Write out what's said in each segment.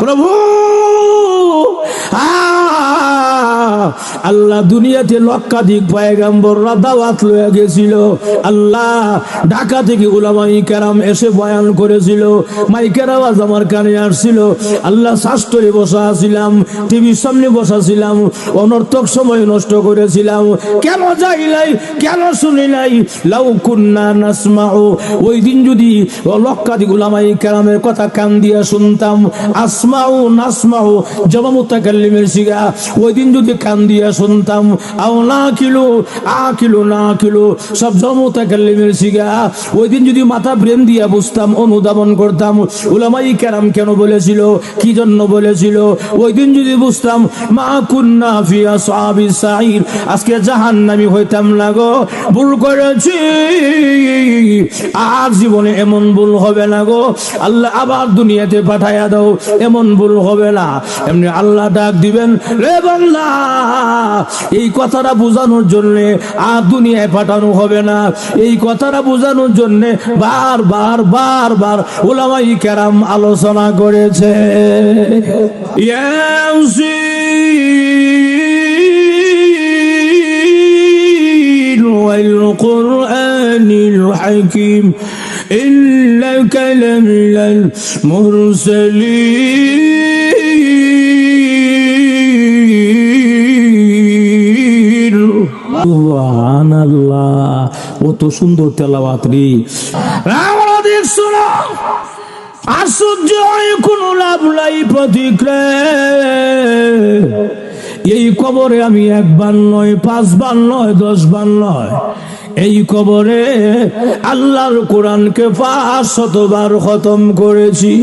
প্রভু আল্লাহ দুনিয়াতে লক্ষাধিক পয়গম্বররা দাওয়াত লয়ে গেছিল। আল্লাহ ঢাকা থেকে উলামায়ে কেরাম এসে বয়ান করেছিল, মাইকের আওয়াজ আমার কানে আসছিল। আল্লাহ শাস্ত্রে বসা ছিলাম, টিভির সামনে বসা ছিলাম, অনর্থক সময় নষ্ট করেছিলাম। কেন যাই নাই, কেন শুনি নাই? লাউ কুন্না নাসমাউ, ওই দিন যদি লক্ষাধিক উলামায়ে কেরামের কথা কান দিয়া শুনতাম, আসমাউ নাসমাউ জবা মুতাকাল্লিমের সিগা, ওই দিন যদি কান দিয়া শুনতাম, আও না কিলো আকিলো না কিলো সব জমুতাকাল্লিমের সিগা, ওই দিন যদি মাথা ব্রেন দিয়া বুঝতাম, অনুধাবন করতাম উলামায়ে কেরাম কেন বলেছিল, কি জন্য বলেছিল, ওই দিন যদি বুঝতাম, মা কুন্না ফি আসহাবিস সাইর, আজকে জাহান্নামী হইতাম না গো। ভুল করেছি, আর জীবনে এমন ভুল হবে না গো। আল্লাহ আবার দুনিয়াতে পাঠাইয়া দাও, এমন ভুল হবে না। এমনি আল্লাহ ডাক দিবেন, রে বান্দা, এই কথাটা বোঝানোর জন্য আর দুনিয়ায় পাঠানো হবে না। এই কথাটা বোঝানোর জন্য বারবার বারবার উলামায়ে কেরাম আলোচনা করেছে। ইয়াসিন ওয়াল কুরআনিল হাকীম ইন্নাকা লামিনাল মুরসালিন। সুবহানাল্লাহ, কত সুন্দর তেলাওয়াত রে। আমাদের শোনো, আশ্চর্য কোনো লাভ নাই প্রতিক্রিয়া। এই কবরে আমি একবার নয়, 5 বার নয়, 10 বার নয়, এই কবরে আল্লাহর কোরআনকে 500 বার খতম করেছি।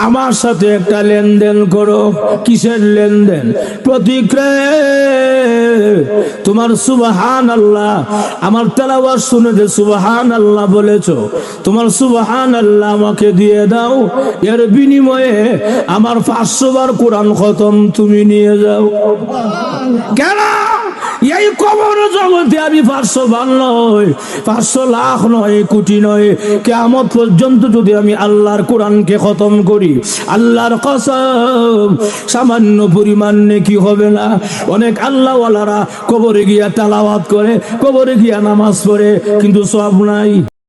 আমার সাথে একটা লেনদেন করো। কিসের লেনদেন? প্রতিক্রিয়া। তোমার সুবহানাল্লাহ, আমার তেলাওয়াত শুনে যে সুবহানাল্লাহ বলেছো, তোমার সুবহানাল্লাহ আমাকে দিয়ে দাও, এর বিনিময়ে আমার 500 বার কোরআন খতম তুমি নিয়ে যাও। কেন? এই কবর জগতে আমি 500 বার নয়, 500 লাখ নয়, কোটি নয়, কিয়ামত পর্যন্ত যদি আমি আল্লাহর কোরআনকে খতম করি, আল্লাহর কসম সামান্য পরিমাণ নেকি হবে না। অনেক আল্লাহওয়ালারা কবরে গিয়া তেলাওয়াত করে, কবরে গিয়া নামাজ পড়ে, কিন্তু সওয়াব নাই।